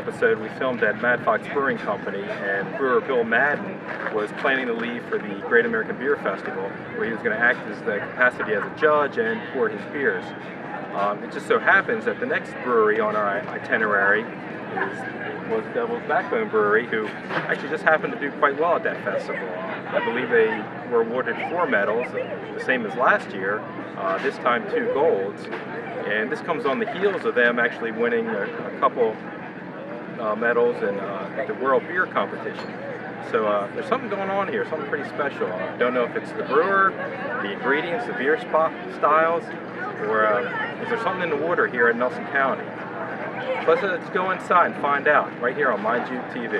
episode we filmed at Mad Fox Brewing Company, and brewer Bill Madden was planning to leave for the Great American Beer Festival, where he was going to act as the capacity as a judge and pour his beers. It just so happens that the next brewery on our itinerary was Devils Backbone Brewery, who actually just happened to do quite well at that festival. I believe they were awarded 4 medals, the same as last year, this time 2 golds. And this comes on the heels of them actually winning a couple medals at the World Beer Competition. So there's something going on here, something pretty special. I don't know if it's the brewer, the ingredients, the beer styles, or is there something in the water here in Nelson County? Let's go inside and find out, right here on MyJoogTV.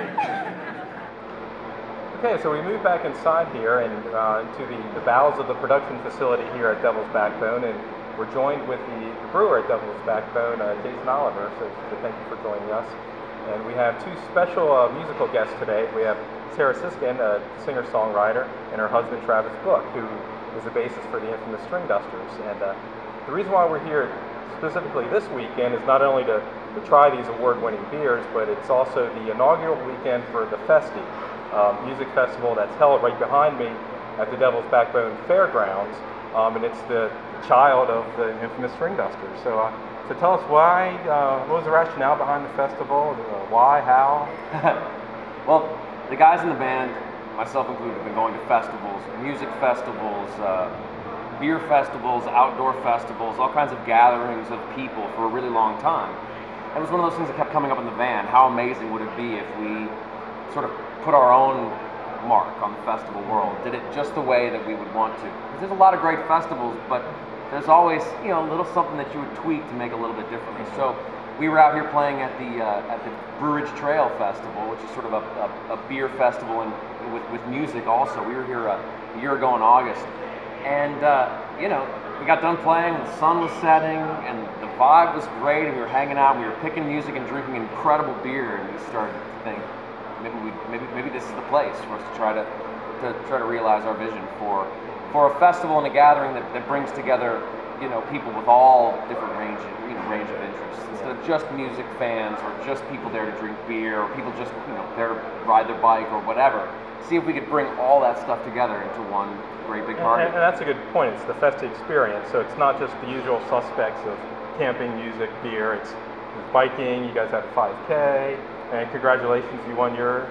Okay, so we moved back inside here and into the bowels of the production facility here at Devils Backbone, and we're joined with the brewer at Devils Backbone, Jason Oliver, so thank you for joining us. And we have 2 special musical guests today. We have Sarah Siskind, a singer-songwriter, and her husband Travis Book, who is the bassist for the Infamous Stringdusters. And the reason why we're here specifically this weekend is not only to try these award-winning beers, but it's also the inaugural weekend for the Festy music festival that's held right behind me at the Devils Backbone Fairgrounds, and it's the child of the Infamous Stringdusters. So tell us why, what was the rationale behind the festival, why, how? Well, the guys in the band, myself included, have been going to festivals, music festivals, beer festivals, outdoor festivals, all kinds of gatherings of people for a really long time. It was one of those things that kept coming up in the van. How amazing would it be if we sort of put our own mark on the festival world, did it just the way that we would want to? Because there's a lot of great festivals, but there's always, you know, a little something that you would tweak to make it a little bit differently. So we were out here playing at the Brewerage Trail Festival, which is sort of a beer festival and with music also. We were here a year ago in August, and you know, we got done playing, the sun was setting, and the vibe was great, and we were hanging out, and we were picking music and drinking incredible beer, and we started to think, maybe this is the place for us to try to realize our vision for a festival and a gathering that brings together, you know, people with all different range of interests, instead of just music fans or just people there to drink beer or people just, you know, there to ride their bike or whatever. See if we could bring all that stuff together into one great big party. And that's a good point. It's the Festy experience. So it's not just the usual suspects of camping, music, beer. It's biking. You guys had a 5K, and congratulations, you won your.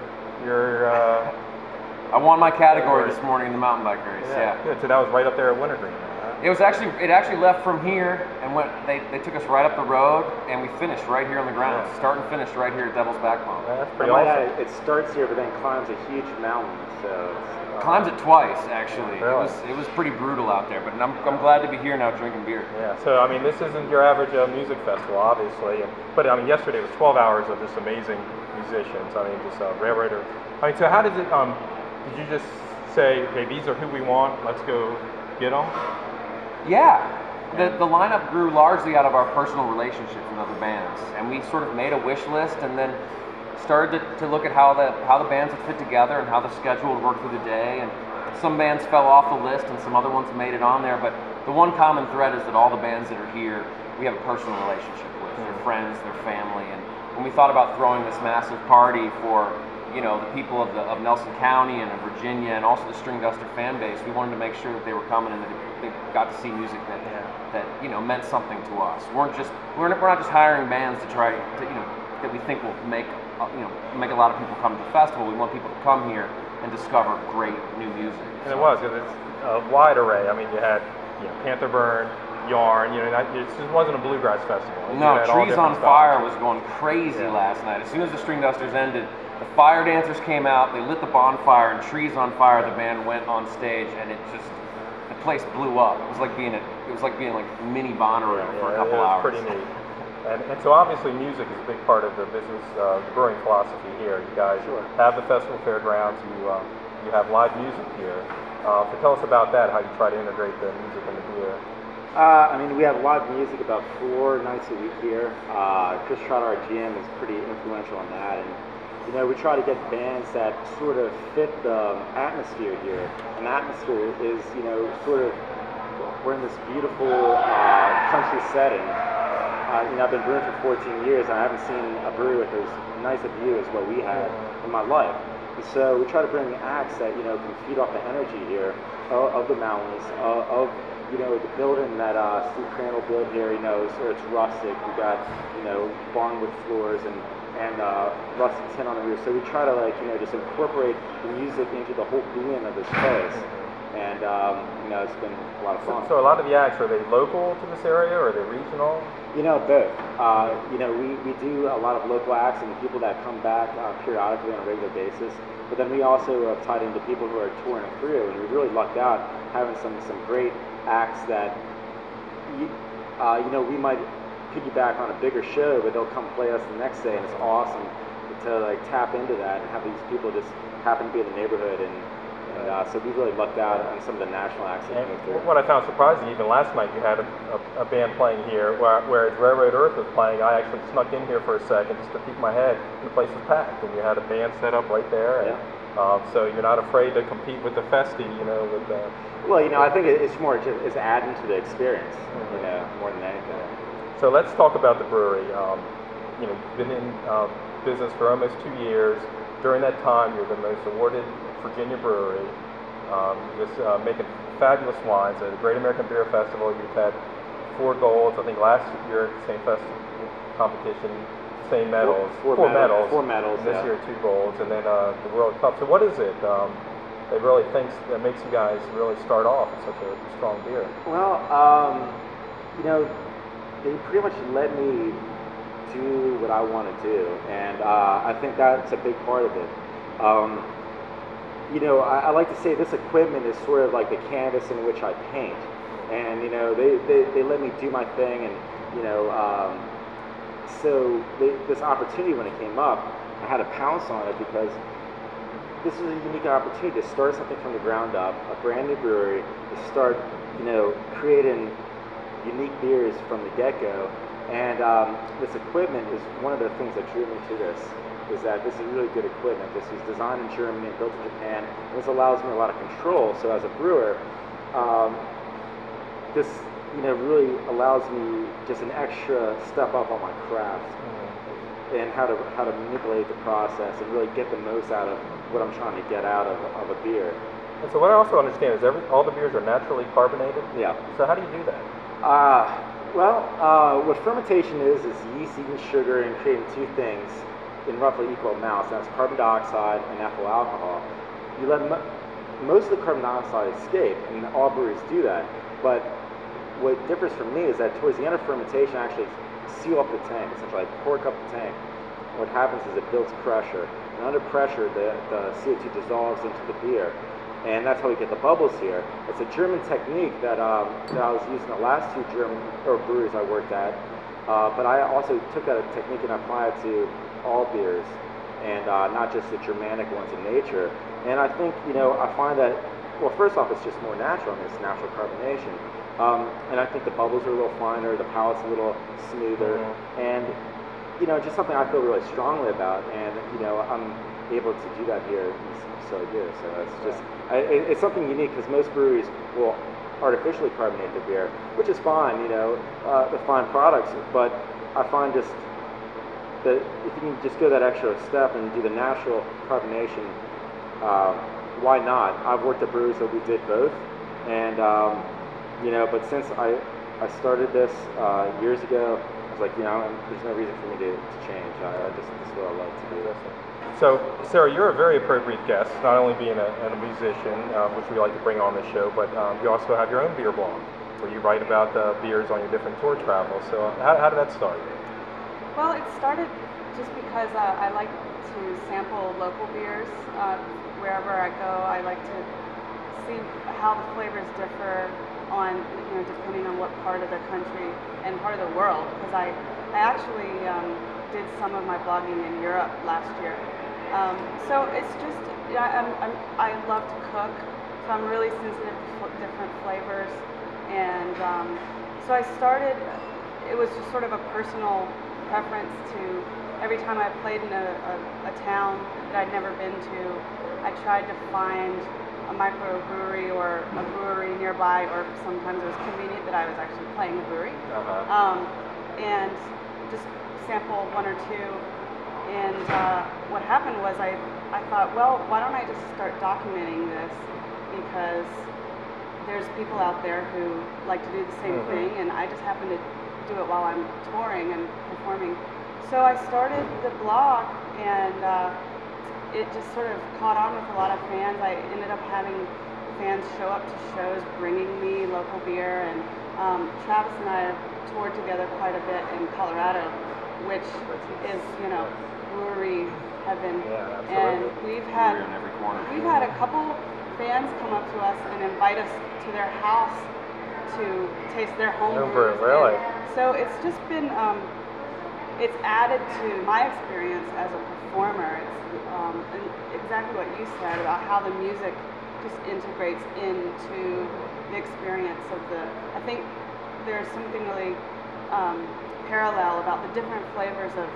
I won my category this morning in the mountain bike race. Yeah. Good. So that was right up there at Wintergreen. It actually left from here and went. They took us right up the road, and we finished right here on the ground. Yeah. Start and finish right here at Devil's Backbone. Yeah, that's pretty awesome. It starts here, but then climbs a huge mountain. So climbs it twice actually. Really? It was pretty brutal out there, but I'm glad to be here now drinking beer. Yeah. So I mean, this isn't your average music festival, obviously. But I mean, yesterday was 12 hours of just amazing musicians. I mean, just railroader. I mean, so how does it? Did you just say, okay, these are who we want, let's go get them? Yeah. The lineup grew largely out of our personal relationships with other bands, and we sort of made a wish list and then started to look at how the bands would fit together and how the schedule would work through the day, and some bands fell off the list and some other ones made it on there, but the one common thread is that all the bands that are here, we have a personal relationship with. They're friends, they're family, and when we thought about throwing this massive party for, you know, the people of Nelson County and of Virginia and also the Stringduster fan base, we wanted to make sure that they were coming and that they got to see music that you know, meant something to us. We're not just hiring bands to try to, you know, that we think will make a lot of people come to the festival. We want people to come here and discover great new music. And it was, because it's a wide array. I mean, you had, you know, Panther Burn, Yarn, you know, it just wasn't a bluegrass festival. No, Trees on Fire was going crazy last night. As soon as the Stringdusters ended, the fire dancers came out, they lit the bonfire, and Trees on Fire, the band went on stage, and it just, the place blew up. It was like being like mini Bonnaroo for a couple hours. Pretty neat. And so obviously music is a big part of the business, the brewing philosophy here. You guys have the festival fairgrounds, you have live music here. So tell us about that, how you try to integrate the music and the beer. I mean, we have live music about 4 nights a week here. Chris Trotter, our GM, is pretty influential on that. And you know, we try to get bands that sort of fit the atmosphere here. And the atmosphere is, you know, sort of, we're in this beautiful country setting. I've been brewing for 14 years, and I haven't seen a brewery with as nice a view as what we had in my life. And so we try to bring acts that can feed off the energy here of the mountains, of the building that Steve Crandall built here. It's rustic. We got barnwood floors and rustic tin on the roof. So we try to just incorporate the music into the whole being of this place. And it's been a lot of fun. So a lot of the acts, are they local to this area or are they regional? Both. We do a lot of local acts and people that come back periodically on a regular basis. But then we also have tied into people who are touring through, and we really lucked out having some great acts that we might piggyback on a bigger show, but they'll come play us the next day, and it's awesome to tap into that and have these people just happen to be in the neighborhood, and so we really lucked out on some of the national acts that came through. What I found surprising, even last night you had a band playing here, whereas Railroad Earth was playing. I actually snuck in here for a second just to peek my head, and the place was packed, and you had a band set up right there. And, so you're not afraid to compete with the Festy, with the... Well, I think it's more just adding to the experience, more than anything. So let's talk about the brewery. You've been in business for almost 2 years. During that time, you're the most awarded Virginia brewery. Just making fabulous wines at the Great American Beer Festival. You've had 4 golds. I think last year at the same festival competition, same medals. Four medals. And this year 2 golds, and then the World Cup. So what is it that really that makes you guys really start off with such a strong beer? Well, they pretty much let me do what I want to do, and I think that's a big part of it. I like to say this equipment is sort of like the canvas in which I paint, and they let me do my thing, and so this opportunity, when it came up, I had to pounce on it because this is a unique opportunity to start something from the ground up, a brand new brewery, to start creating unique beers from the get-go. And this equipment is one of the things that drew me to this, is that this is really good equipment. This was designed in Germany and built in Japan, and this allows me a lot of control. So as a brewer, this really allows me just an extra step up on my craft, and how to manipulate the process and really get the most out of what I'm trying to get out of a beer. And so what I also understand is all the beers are naturally carbonated? Yeah. So how do you do that? What fermentation is yeast eating sugar and creating 2 things in roughly equal amounts. That's carbon dioxide and ethyl alcohol. You let most of the carbon dioxide escape, and all breweries do that. But what differs from me is that towards the end of fermentation, I actually seal up the tank, essentially I cork up the tank. What happens is it builds pressure, and under pressure, the CO2 dissolves into the beer. And that's how we get the bubbles here. It's a German technique that I was using the last 2 German breweries I worked at, but I also took that technique and applied it to all beers, and not just the Germanic ones in nature. And I think, I find that, well, first off, it's just more natural, it's natural carbonation. And I think the bubbles are a little finer, the palate's a little smoother, and, just something I feel really strongly about, and, I'm able to do that here so good. So it's just, it's something unique, because most breweries will artificially carbonate the beer, which is fine, the fine products, but I find just that if you can just go that extra step and do the natural carbonation, why not? I've worked at breweries that we did both, and but since I started this years ago, I was like, there's no reason for me to change. This is what I love to do. So, Sarah, you're a very appropriate guest, not only being a musician, which we like to bring on the show, but you also have your own beer blog, where you write about beers on your different tour travels. So how did that start? Well, it started just because I like to sample local beers. Wherever I go, I like to see how the flavors differ on, depending on what part of the country and part of the world, because I actually did some of my blogging in Europe last year. So it's just, I love to cook, so I'm really sensitive to different flavors, and so I started, it was just sort of a personal preference to, every time I played in a town that I'd never been to, I tried to find a microbrewery or a brewery nearby, or sometimes it was convenient that I was actually playing the brewery. and just sample one or two. And what happened was I thought, well, why don't I just start documenting this, because there's people out there who like to do the same thing, and I just happen to do it while I'm touring and performing. So I started the blog, and it just sort of caught on with a lot of fans. I ended up having fans show up to shows bringing me local beer, and Travis and I have toured together quite a bit in Colorado, which is, you know, brewery heaven. Yeah, and we've had in every corner. a couple fans come up to us and invite us to their house to taste their home brews. Really? And so it's just been, it's added to my experience as a performer. It's and exactly what you said about how the music just integrates into the experience of the, I think there's something really parallel about the different flavors of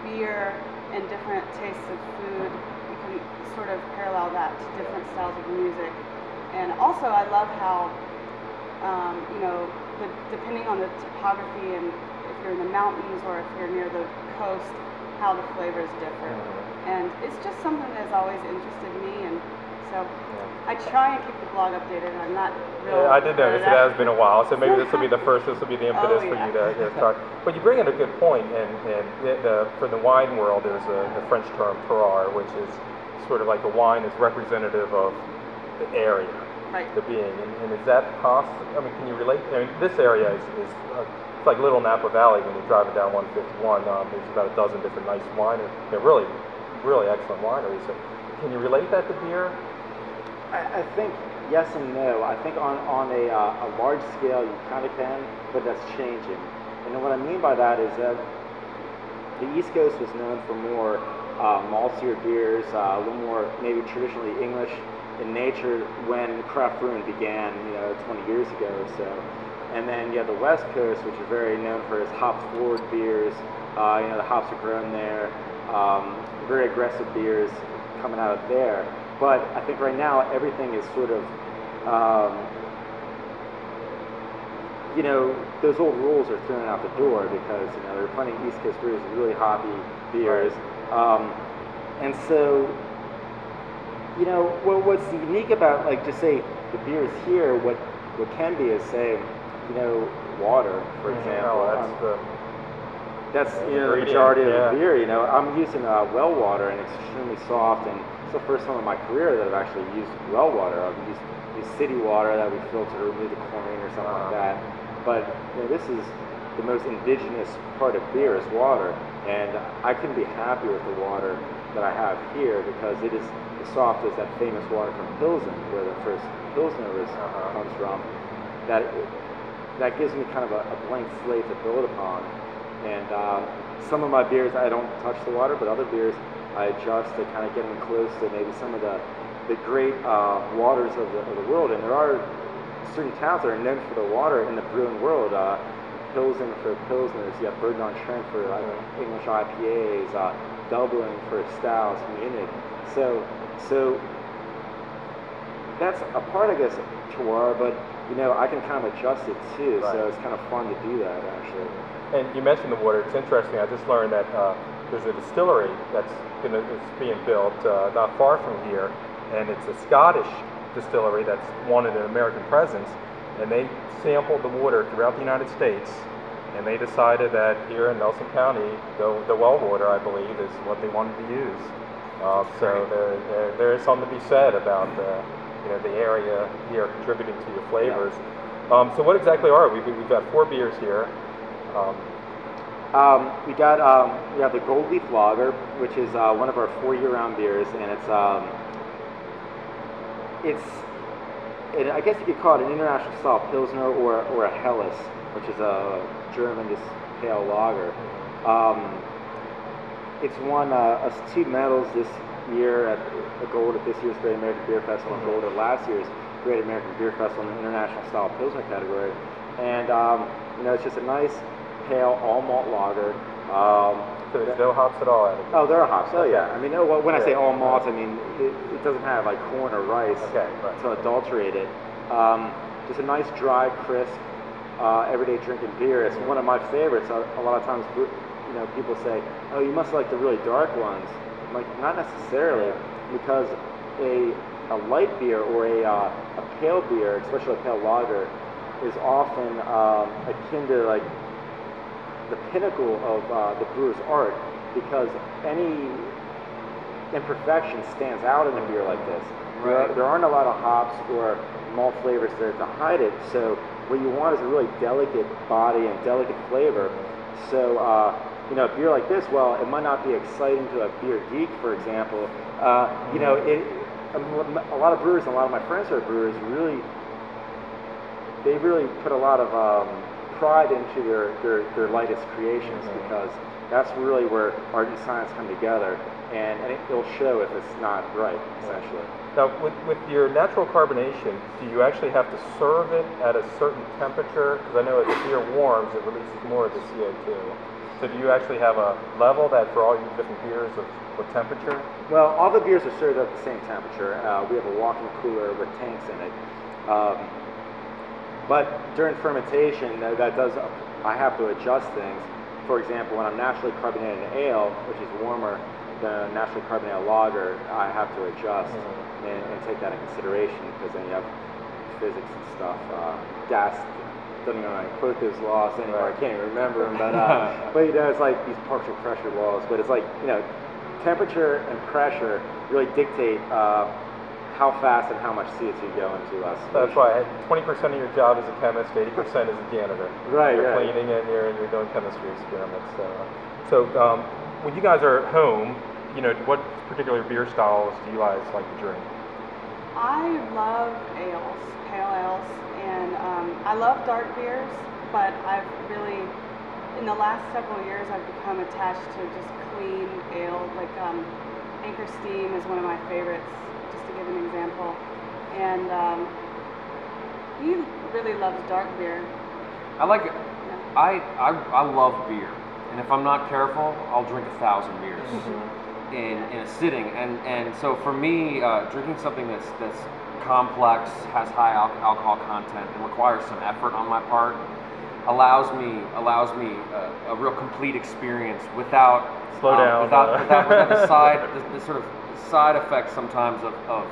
beer and different tastes of food. You can sort of parallel that to different styles of music. And also I love how, you know, depending on the topography, and if you're in the mountains or if you're near the coast, how the flavors differ. And it's just something that's always interested me, and so I try and keep the blog updated. I'm not real. I did notice it has been a while, so maybe this will be the the impetus for you to get started. But you bring in a good point, and for the wine world, there's the French term terroir, which is sort of like a wine is representative of the area, Right. the being. And is that possible? I mean, can you relate? I mean, this area is it's like Little Napa Valley when you're driving down 151. There's about a dozen different nice wineries. They're really excellent wineries. So can you relate that to beer? I think yes and no. I think on a large scale you kind of can, but that's changing. And what I mean by that is that the East Coast was known for more maltier beers, a little more maybe traditionally English in nature when craft brewing began, 20 years ago or so. And then you have the West Coast, which is very known for its hop-forward beers. The hops are grown there. Very aggressive beers coming out of there. But I think right now everything is sort of, those old rules are thrown out the door because there are plenty of East Coast brewers with really hoppy beers, and so what's unique about just say the beers here, what can be is say water, for example. That's the majority of the beer. I'm using well water, and it's extremely soft, and it's the first time in my career that I've actually used well water. I've used city water that we filter to remove the chlorine or something like that. But this is the most indigenous part of beer is water, and I couldn't be happier with the water that I have here because it is as soft as that famous water from Pilsen, where the first Pilsner comes from. That gives me kind of a blank slate to build upon. And some of my beers, I don't touch the water, but other beers, I adjust to kind of get them close to maybe some of the great waters of the world. And there are certain towns that are known for the water in the brewing world. Pilsen for Pilsners, you have Bergen-on-Trent for English IPAs, Dublin for stouts, Munich. So that's a part, I guess, of terroir, but I can kind of adjust it too. Right. So it's kind of fun to do that actually. And you mentioned the water. It's interesting. I just learned that there's a distillery that's being built not far from here, and it's a Scottish distillery that's wanted an American presence, and they sampled the water throughout the United States, and they decided that here in Nelson County, the well water, I believe, is what they wanted to use. So there is something to be said about the area here contributing to your flavors. Yeah. So what exactly are we? We've got 4 beers here. We have the Gold Leaf Lager, which is one of our 4 year-round beers, and I guess you could call it an international style Pilsner or a Helles, which is a German just pale lager. It's won us 2 medals this year at the gold at this year's Great American Beer Festival and gold at last year's Great American Beer Festival in the international style Pilsner category. And it's just a nice pale all malt lager. So there's no hops at all added? Oh, there are hops. Oh, yeah. I mean, when I say all malt, I mean it doesn't have like corn or rice to adulterate it. Just a nice dry, crisp everyday drinking beer. It's one of my favorites. A lot of times, people say, "Oh, you must like the really dark ones." I'm like, not necessarily, because a light beer or a pale beer, especially a pale lager, is often akin to like the pinnacle of the brewer's art, because any imperfection stands out in a beer like this. Right. There aren't a lot of hops or malt flavors there to hide it, so what you want is a really delicate body and delicate flavor. So a beer like this, well, it might not be exciting to a beer geek, for example. A lot of brewers and a lot of my friends who are brewers they really put a lot of pride into their lightest creations, because that's really where art and science come together, and it'll show if it's not right, essentially. Now, with your natural carbonation, do you actually have to serve it at a certain temperature? Because I know as the beer warms, it releases more of the CO2. So do you actually have a level that for all your different beers of what temperature? Well, all the beers are served at the same temperature. We have a walk-in cooler with tanks in it. But during fermentation, I have to adjust things. For example, when I'm naturally carbonating an ale, which is warmer than a naturally carbonated lager, I have to adjust and take that in consideration, because then you have physics and stuff. Gas, don't even know how to quote those laws anymore. I can't even remember them, but it's like these partial pressure laws. But it's like, temperature and pressure really dictate how fast and how much CO2 go into us. That's why 20% of your job as a chemist, 80% as a janitor. Right, You're right. cleaning and you're doing chemistry experiments. So when you guys are at home, what particular beer styles do you guys like to drink? I love ales, pale ales, and I love dark beers, but I've really, in the last several years, I've become attached to just clean ale, like Anchor Steam is one of my favorites, just to give an example. And he really loves dark beer. I like it. Yeah. I love beer, and if I'm not careful, I'll drink 1,000 beers in a sitting. And so for me, drinking something that's complex, has high alcohol content, and requires some effort on my part, allows me a real complete experience without the sort of side effects sometimes of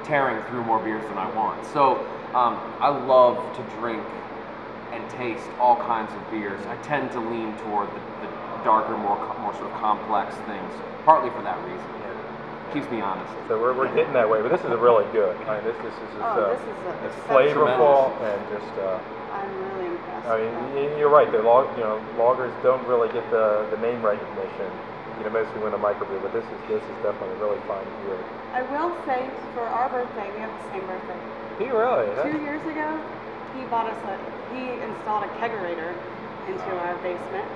tearing through more beers than I want. So I love to drink and taste all kinds of beers. I tend to lean toward the darker, more sort of complex things, partly for that reason. Keeps me honest. So we're getting that way, but this is really good. I mean, this is it's flavorful and just. I'm really impressed. I mean, you're right. Lagers don't really get the name recognition. Mostly when a microbrew, but this is definitely really fine beer. I will say, for our birthday, we have the same birthday. He really? 2 years ago, he installed a kegerator into our basement,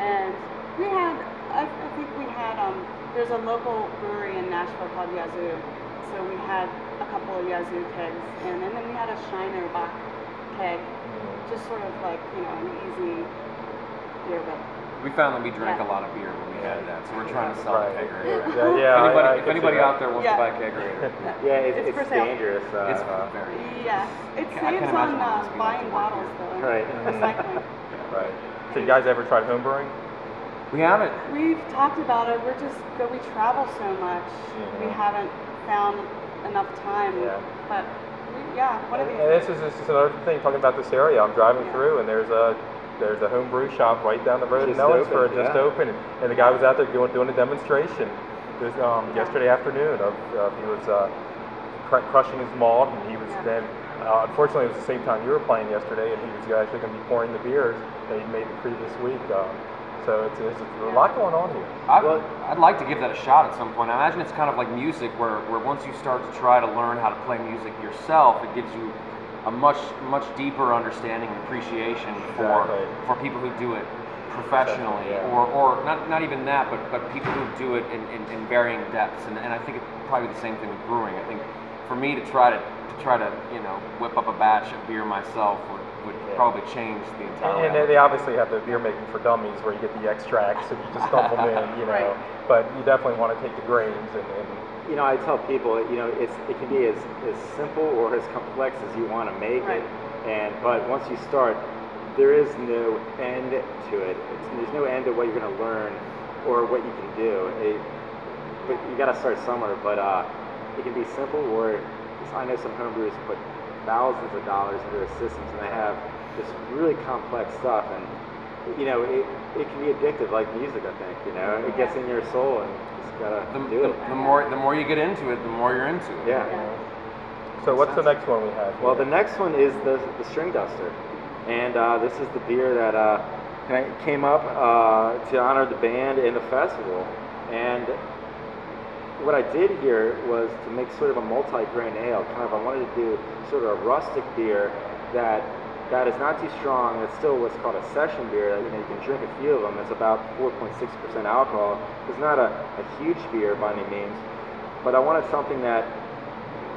and we had, I think we had, there's a local brewery in Nashville called Yazoo, so we had a couple of Yazoo kegs, and then we had a Shiner Bock keg, just sort of like, an easy beer, but we found that we drank a lot of beer when we had that, so we're trying to sell a kegerator. Yeah, if anybody out there wants to buy a kegerator, it's for sale. dangerous. it's very dangerous. Yeah, it I saves can on imagine what it must be like buying to work bottles here. though. Right. Recycling. Right. So you guys ever tried homebrewing? We haven't. We've talked about it. We travel so much. We haven't found enough time. Yeah. But one of these. And this is another thing, talking about this area. I'm driving through, and there's a home brew shop right down the road in Ellensburg, just open, and the guy was out there doing a demonstration this yesterday afternoon of he was crushing his malt, and he was then unfortunately it was the same time you were playing yesterday, and he was actually going to be pouring the beers that he made the previous week. So it's a lot going on here. I'd like to give that a shot at some point. I imagine it's kind of like music, where once you start to try to learn how to play music yourself, it gives you a much deeper understanding and appreciation for people who do it professionally, or not even that, but people who do it in varying depths. And I think it's probably the same thing with brewing. I think for me to try to whip up a batch of beer myself would probably change the entire. And they obviously have the beer making for dummies, where you get the extracts and you just dump them in, Right. But you definitely want to take the grains and I tell people, it can be as simple or as complex as you want to make it, but once you start there is no end to it. There's no end to what you're going to learn or what you can do. But you got to start somewhere. But it can be simple, or I know some homebrewers put thousands of dollars into their systems, and they have this really complex stuff, and you know, it can be addictive, like music. I think, you know, it gets in your soul, and you just gotta do it. The more you get into it, the more you're into it. Yeah. So what's the next one we have here? Well, the next one is the Stringduster, and this is the beer that came up to honor the band and the festival. And what I did here was to make sort of a multi-grain ale. I wanted to do sort of a rustic beer that is not too strong. It's still what's called a session beer. You know, you can drink a few of them. It's about 4.6% alcohol. It's not a huge beer by any means, but I wanted something that,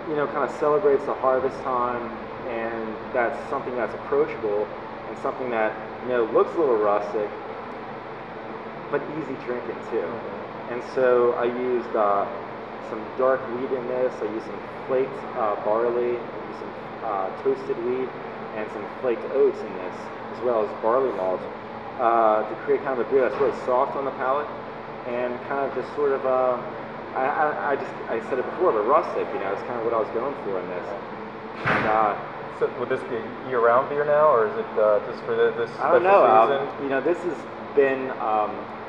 you know, kind of celebrates the harvest time, and that's something that's approachable, and something that, you know, looks a little rustic, but easy drinking too. And so I used some dark wheat in this. I used some flaked barley, I used some toasted wheat, and some flaked oats in this, as well as barley malt, to create kind of a beer that's really soft on the palate, and kind of just sort of, I said it before, but rustic, you know, it's kind of what I was going for in this. And, so would this be a year-round beer now, or is it just for this I don't special know. season? You know, this has been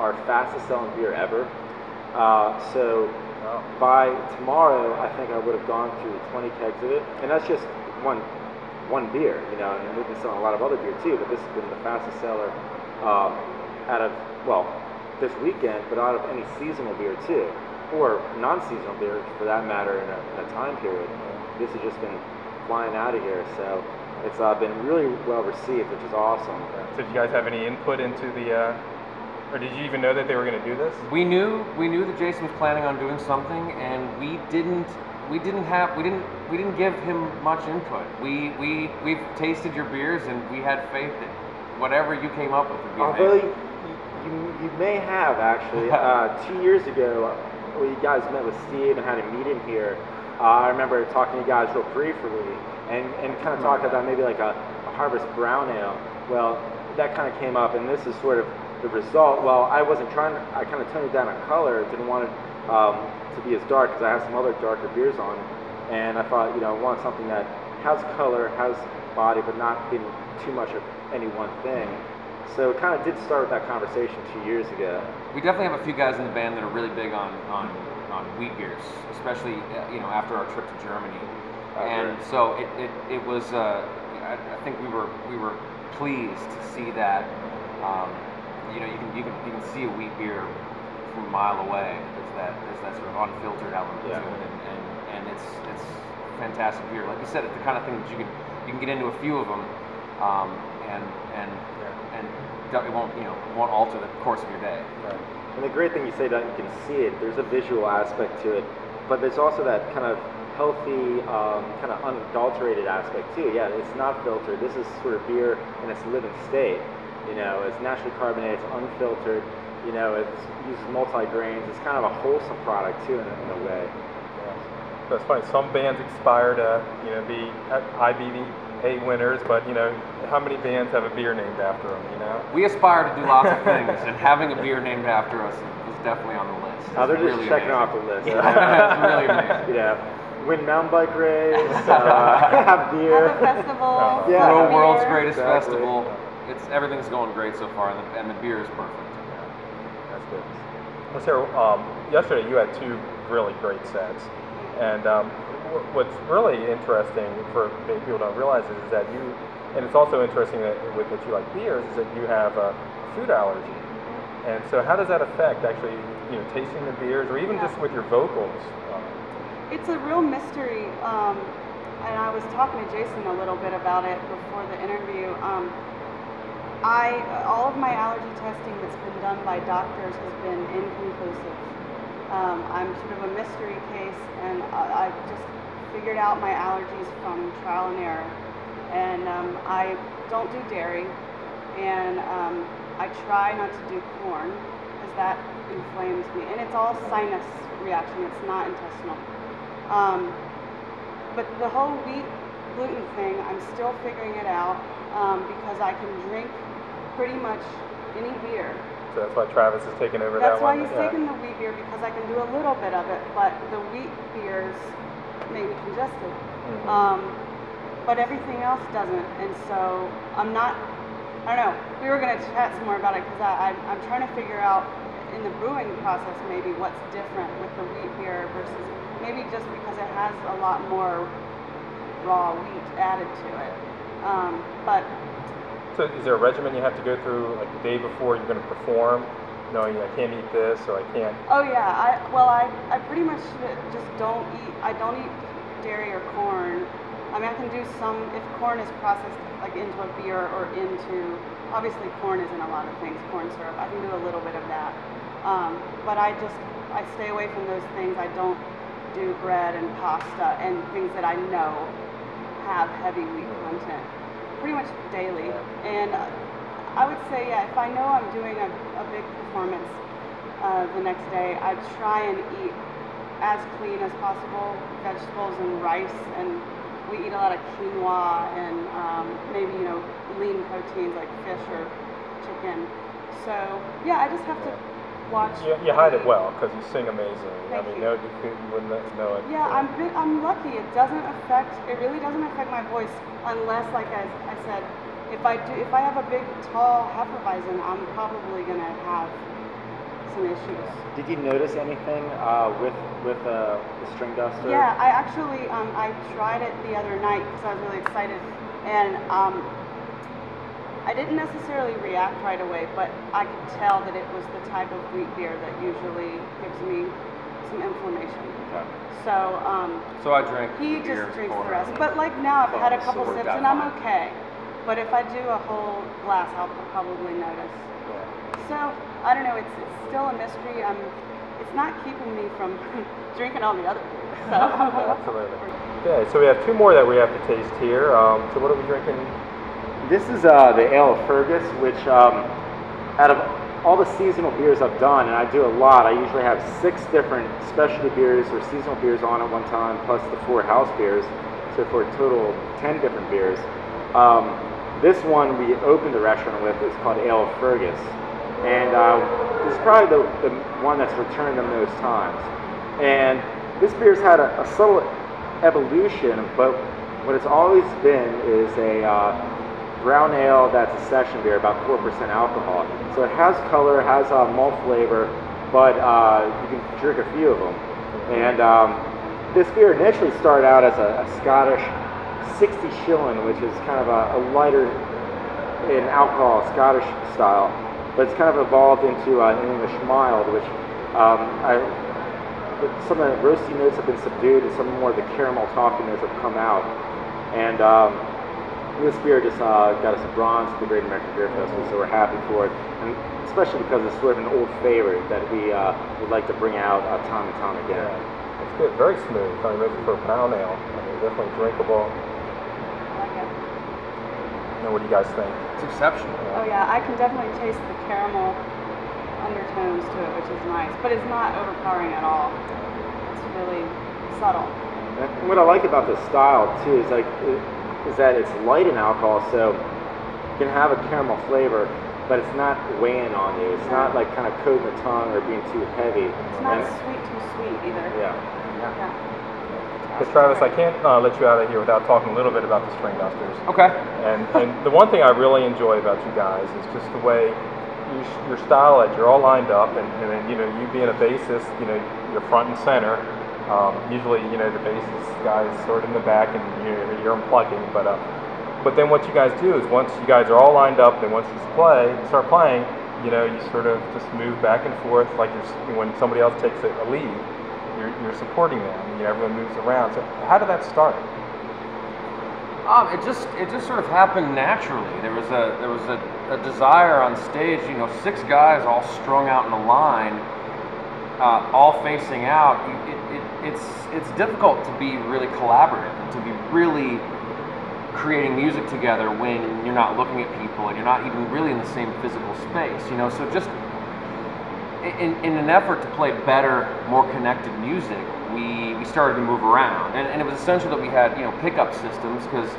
our fastest-selling beer ever. So by tomorrow, I think I would have gone through 20 kegs of it, and that's just one beer, you know, and we've been selling a lot of other beer too, but this has been the fastest seller out of, well, this weekend, but out of any seasonal beer too, or non-seasonal beer for that matter in a time period. This has just been flying out of here, so it's been really well received, which is awesome. So did you guys have any input into the, or did you even know that they were going to do this? We knew that Jason was planning on doing something, and we didn't give him much input. We've tasted your beers, and we had faith that whatever you came up with would be amazing. Although you may have actually 2 years ago, when you guys met with Steve and had a meeting here. I remember talking to you guys real briefly and kind of talking about maybe like a Harvest Brown Ale. Well, that kind of came up, and this is sort of the result. Well, I wasn't trying to, I kind of toned it down on color, didn't want it to be as dark, because I have some other darker beers on, and I thought, you know, I want something that has color, has body, but not being too much of any one thing. So it kind of did start with that conversation 2 years ago. We definitely have a few guys in the band that are really big on wheat beers, especially you know, after our trip to Germany. And so it was I think we were pleased to see that. You know, you can see a wheat beer from a mile away. There's that sort of unfiltered element to it, and it's fantastic beer. Like you said, it's the kind of thing that you can get into a few of them, and it won't alter the course of your day. Right. And the great thing you say that you can see it. There's a visual aspect to it, but there's also that kind of healthy, kind of unadulterated aspect too. Yeah, it's not filtered. This is sort of beer in its living state. You know, it's naturally carbonated, it's unfiltered. You know, it uses multi-grains. It's kind of a wholesome product too, in a way. Yeah. So it's funny. Some bands aspire to, you know, be IBVA winners, but you know, how many bands have a beer named after them? You know, we aspire to do lots of things, and having a beer named after us was definitely on the list. Now they're just really checking amazing. off the list. Yeah, it's really amazing. You know, win mountain bike race, have beer. Have a festival. Yeah. World beer. World's Greatest Exactly. Festival. Everything's going great so far, and the beer is perfect. that's good. Well, Sarah, yesterday you had two really great sets, and what's really interesting for maybe people don't realize is that you, and it's also interesting that with that you like beers, is that you have a food allergy. And so how does that affect actually, you know, tasting the beers, or even just with your vocals? It's a real mystery, and I was talking to Jason a little bit about it before the interview. All of my allergy testing that's been done by doctors has been inconclusive. I'm sort of a mystery case, and I just figured out my allergies from trial and error. And I don't do dairy, and I try not to do corn, because that inflames me. And it's all sinus reaction, it's not intestinal. But the whole wheat gluten thing, I'm still figuring it out because I can drink pretty much any beer. So that's why Travis is taking over That's that one. why he's taking the wheat beer, because I can do a little bit of it, but the wheat beers make me congested. But everything else doesn't, and so I'm not, I don't know, we were going to chat some more about it because I'm trying to figure out in the brewing process maybe what's different with the wheat beer versus maybe just because it has a lot more raw wheat added to it. But so is there a regimen you have to go through like the day before you're going to perform, knowing I can't eat this or I can't? oh yeah, I pretty much just don't eat dairy or corn. I mean, I can do some if corn is processed like into a beer or into, obviously corn is in a lot of things, corn syrup. I can do a little bit of that. But I stay away from those things. I don't do bread and pasta and things that I know have heavy wheat content pretty much daily. And I would say, yeah, if I know I'm doing a big performance the next day, I try and eat as clean as possible, vegetables and rice, and we eat a lot of quinoa and maybe, you know, lean proteins like fish or chicken. So yeah, I just have to watch. You hide it well because you sing amazingly. Thank I mean, you. you wouldn't know it. Yeah, I'm lucky. It really doesn't affect my voice unless, like I said, if I have a big tall Hefeweizen, I'm probably gonna have some issues. Did you notice anything with the string duster? Yeah, I actually I tried it the other night because I was really excited, and I didn't necessarily react right away, but I could tell that it was the type of wheat beer that usually gives me some inflammation. Okay. So I drank he beer just drinks for the rest. him. But like now I've had a So couple we're sips that and I'm fine. okay. But if I do a whole glass, I'll probably notice. Yeah. So I don't know. It's still a mystery. It's not keeping me from drinking all the other beers. So. Absolutely. Okay, so we have two more that we have to taste here. So what are we drinking? This is the Ale of Fergus, which out of all the seasonal beers I've done, and I do a lot, I usually have 6 different specialty beers or seasonal beers on at one time, plus the 4 house beers, so for a total of 10 different beers. This one we opened the restaurant with is called Ale of Fergus, and this is probably the one that's returned the most times. And this beer's had a subtle evolution, but what it's always been is a brown ale that's a session beer, about 4% alcohol. So it has color, has malt flavor, but you can drink a few of them. And this beer initially started out as a Scottish 60 shilling, which is kind of a lighter in alcohol Scottish style, but it's kind of evolved into an English mild, which some of the roasty notes have been subdued and some more of the caramel toffee notes have come out. And this beer just got us a bronze at the Great American Beer Festival, so we're happy for it, and especially because it's sort of an old favorite that we would like to bring out time and time again. Yeah, it's good, very smooth. I mean, for a brown ale, I mean, definitely drinkable. I like it. And what do you guys think? It's exceptional. Oh yeah, I can definitely taste the caramel undertones to it, which is nice, but it's not overpowering at all. It's really subtle. And what I like about this style too is that it's light in alcohol, so you can have a caramel flavor, but it's not weighing on you. It's not like kind of coating the tongue or being too heavy. It's not too sweet either. Yeah. Yeah. Because Travis, I can't let you out of here without talking a little bit about the Stringdusters. Okay. And the one thing I really enjoy about you guys is just the way your style, that you're all lined up, and then, you know, you being a bassist, you know, you're front and center. Usually, you know, the bassist guy is sort of in the back, and you're unplugging. But then what you guys do is once you guys are all lined up, then once you start playing, you know, you sort of just move back and forth like when somebody else takes a lead, you're supporting them. You know, everyone moves around. So how did that start? It just sort of happened naturally. There was a desire on stage. You know, 6 guys all strung out in a line, all facing out. It's difficult to be really collaborative and to be really creating music together when you're not looking at people and you're not even really in the same physical space. You know, so just in an effort to play better, more connected music, we started to move around, and it was essential that we had pickup systems, because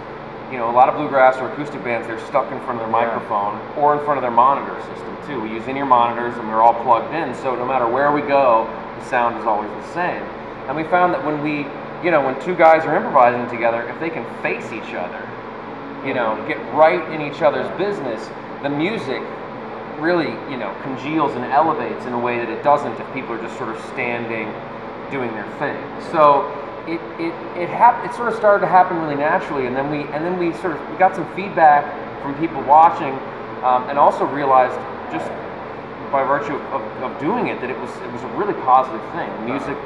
a lot of bluegrass or acoustic bands, they're stuck in front of their microphone or in front of their monitor system too. We use in-ear monitors, and we're all plugged in, so no matter where we go, the sound is always the same. And we found that when when two guys are improvising together, if they can face each other, get right in each other's business, the music really congeals and elevates in a way that it doesn't if people are just sort of standing doing their thing. So it sort of started to happen really naturally, and then we got some feedback from people watching, and also realized, just by virtue of doing it, that it was a really positive thing. Music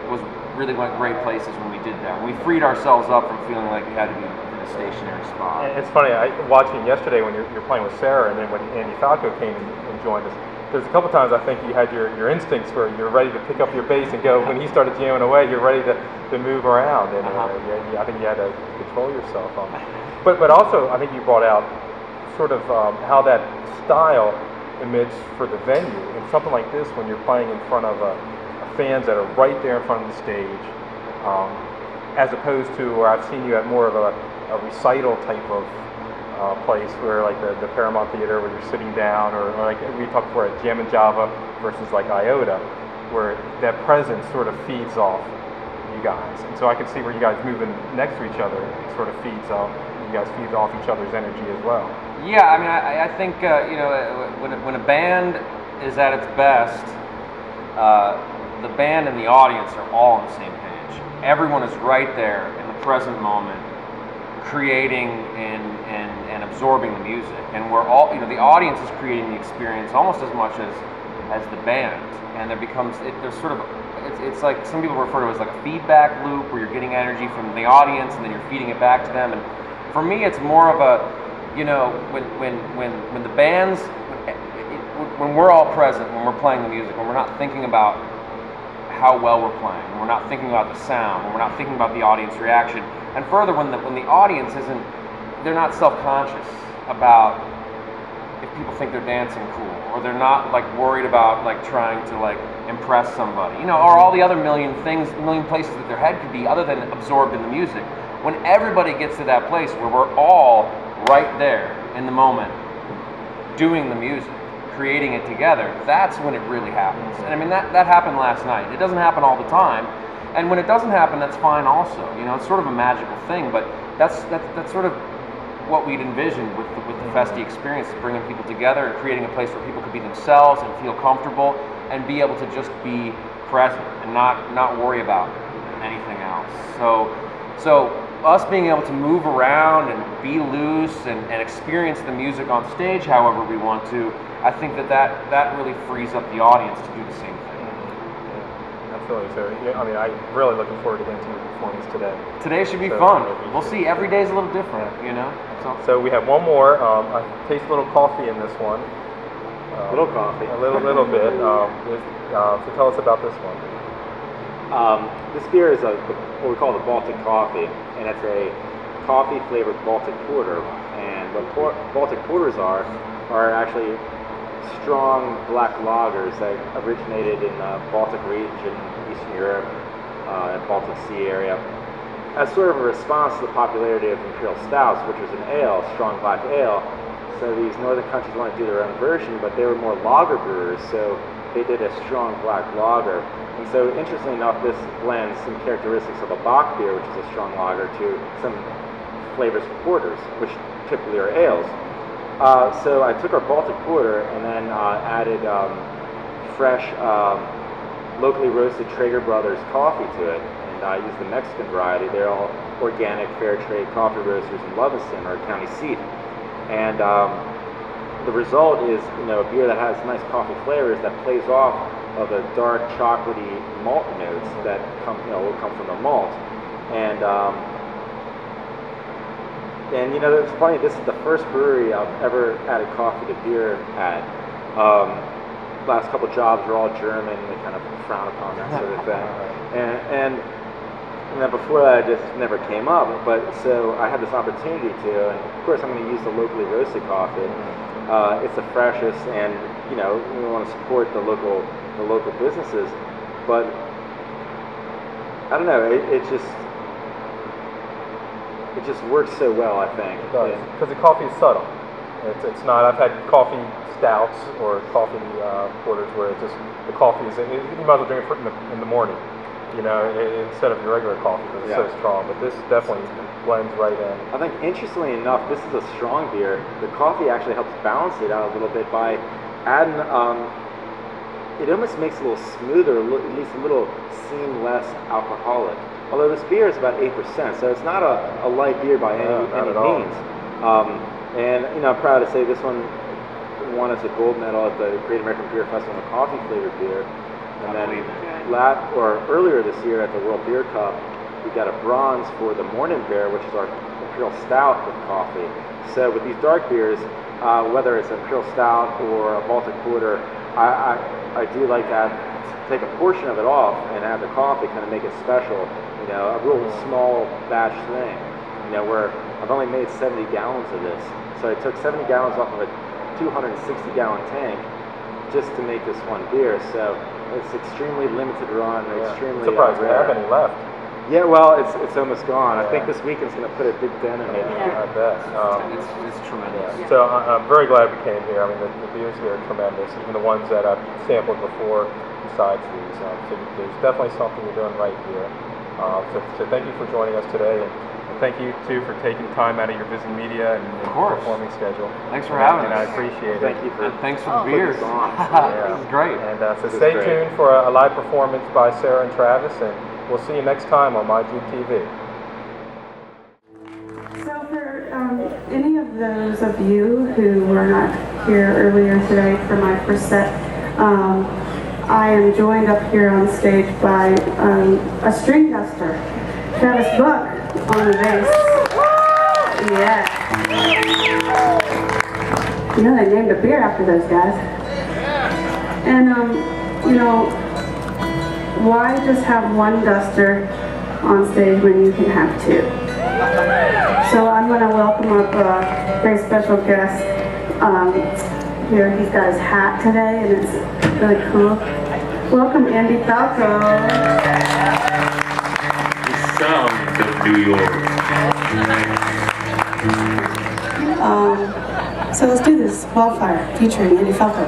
really went great places when we did that. We freed ourselves up from feeling like we had to be in a stationary spot. And it's funny, watching yesterday when you're playing with Sarah, and then when Andy Falco came and joined us, there's a couple times I think you had your instincts where you're ready to pick up your bass and go. When he started jamming away, you're ready to move around, and I think you had to control yourself on that. But also, I think you brought out sort of how that style emits for the venue. And something like this, when you're playing in front of fans that are right there in front of the stage, as opposed to where I've seen you at more of a recital type of place, where like the Paramount Theater, where you're sitting down, or like we talked before at Jam and Java versus like Iota, where that presence sort of feeds off you guys. And so I can see where you guys moving next to each other, it sort of feeds off, you guys feed off each other's energy as well. Yeah, I mean, I think when a band is at its best, the band and the audience are all on the same page. Everyone is right there in the present moment, creating and absorbing the music, and we're all, the audience is creating the experience almost as much as the band, and there becomes there's sort of it's like, some people refer to it as like a feedback loop, where you're getting energy from the audience and then you're feeding it back to them. And for me, it's more of a when the bands, when we're all present, when we're playing the music, when we're not thinking about how well we're playing, when we're not thinking about the sound, when we're not thinking about the audience reaction, and further, when the audience isn't, they're not self-conscious about if people think they're dancing cool, or they're not like worried about like trying to like impress somebody, or all the other million places that their head could be other than absorbed in the music. When everybody gets to that place where we're all right there in the moment, doing the music, creating it together, that's when it really happens. And I mean, that happened last night. It doesn't happen all the time, and when it doesn't happen, that's fine also. It's sort of a magical thing, but that's sort of what we'd envisioned with the Festy experience, is bringing people together and creating a place where people could be themselves and feel comfortable and be able to just be present and not worry about anything else. So us being able to move around and be loose and experience the music on stage however we want to, I think that really frees up the audience to do the same thing. Absolutely. So, I mean, I'm really looking forward to getting to your performance today. Today should be fun. We'll see. Every day's a little different, So we have one more. I taste a little coffee in this one. Little coffee. A little bit. So tell us about this one. This beer is what we call the Baltic coffee, and it's a coffee-flavored Baltic porter. And what Baltic porters are actually strong black lagers that originated in the Baltic region, Eastern Europe, and Baltic Sea area, as sort of a response to the popularity of imperial stouts, which was an ale, strong black ale. So these northern countries wanted to do their own version, but they were more lager brewers, so they did a strong black lager. And so, interestingly enough, this blends some characteristics of a Bock beer, which is a strong lager, to some flavors of porters, which typically are ales. So I took our Baltic porter and then added fresh, locally roasted Traeger Brothers coffee to it, and I used the Mexican variety. They're all organic, fair trade coffee roasters in Loviston, our county seat. And the result is, a beer that has nice coffee flavors that plays off of the dark, chocolatey malt notes that will come from the malt. And it's funny, this is the first brewery I've ever added coffee to beer at. Last couple jobs were all German, they kind of frown upon that sort of thing. And then before that, it just never came up. But so I had this opportunity to, and of course I'm going to use the locally roasted coffee. It's the freshest, and we want to support the local businesses. But I don't know. It just works so well, I think. It does, because the coffee is subtle. It's not. I've had coffee stouts or coffee porters where it's just the coffee is. You might as well drink it in the morning, you know, instead of your regular coffee because it's so strong. But this definitely blends right in. I think interestingly enough, this is a strong beer. The coffee actually helps balance it out a little bit by adding. It almost makes it a little smoother, at least a little seem less alcoholic. Although this beer is about 8%, so it's not a light beer by any means. And you know, I'm proud to say this one won us a gold medal at the Great American Beer Festival in the coffee flavored beer. And then earlier this year at the World Beer Cup, we got a bronze for the Morning Bear, which is our Imperial Stout with coffee. So with these dark beers, whether it's an Imperial Stout or a Baltic Porter, I do like to take a portion of it off and add the coffee, kind of make it special. You know, a real small batch thing. You know, where I've only made 70 gallons of this. So I took 70 gallons off of a 260-gallon tank just to make this one beer. So it's extremely limited run, extremely surprised we have any left. Yeah, well, it's almost gone. I think this weekend's going to put a big dent in it. I bet. It's tremendous. Yeah. So I'm very glad we came here. I mean, the beers here are tremendous, even the ones that I've sampled before besides these. So there's definitely something you're doing right here. So thank you for joining us today. And thank you, too, for taking time out of your busy media and performing schedule. Thanks for having us. And I appreciate it. Thank you for thanks for the beers. This is great. And so stay tuned for a live performance by Sarah and Travis, and we'll see you next time on MyJoogTV. So for any of those of you who were not here earlier today for my first set, I am joined up here on stage by a string duster, Travis Buck on the bass. Yeah. You know, they named a beer after those guys. And, you know, why just have one duster on stage when you can have two? So I'm going to welcome up a very special guest. Here, he's got his hat today, and it's really cool. Welcome, Andy Falco. The sound of New York. So let's do this. Wildfire, featuring Andy Falco.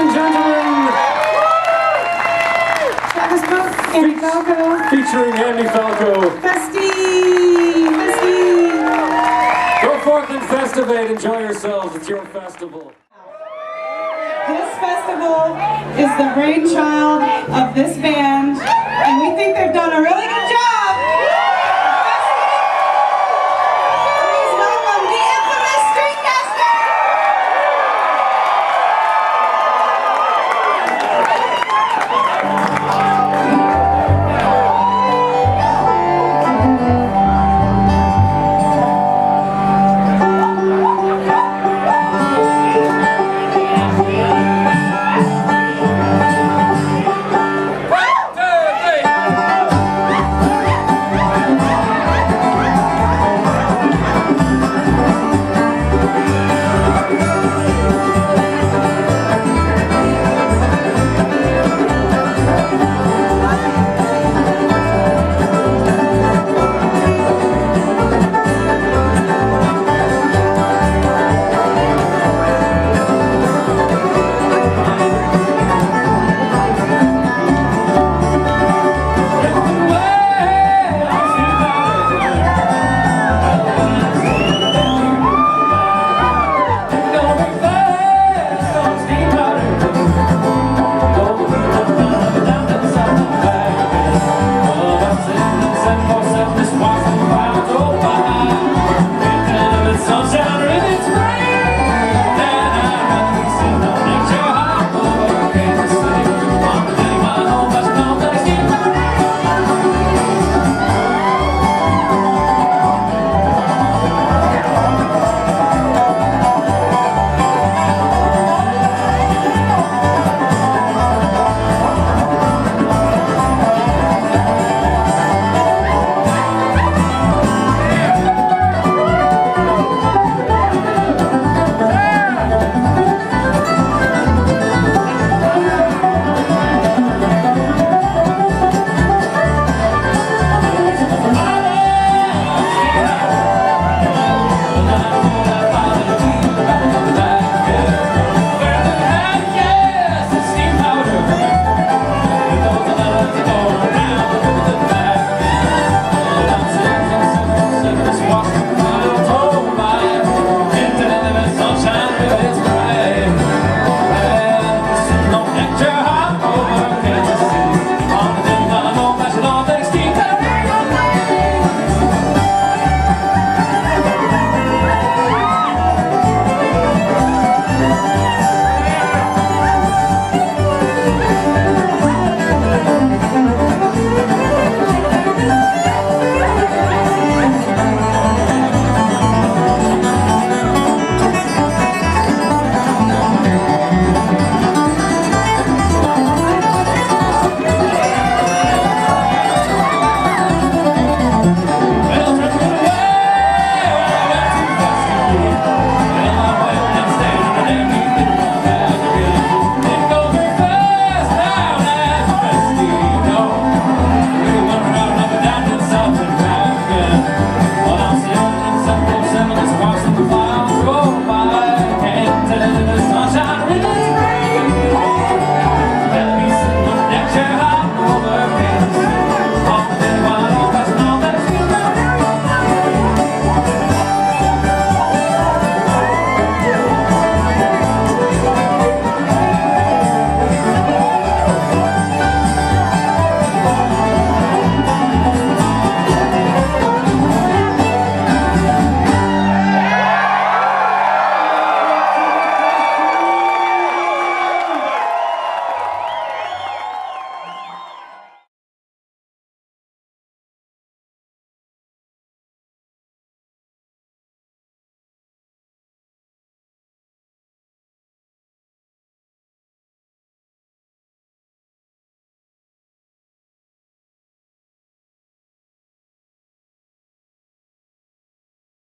and gentlemen, Travis Book, Andy Falco, featuring Andy Falco. Festy! Festy! Go forth and festivate, enjoy yourselves, it's your festival. This festival is the brainchild of this band, and we think they've done a really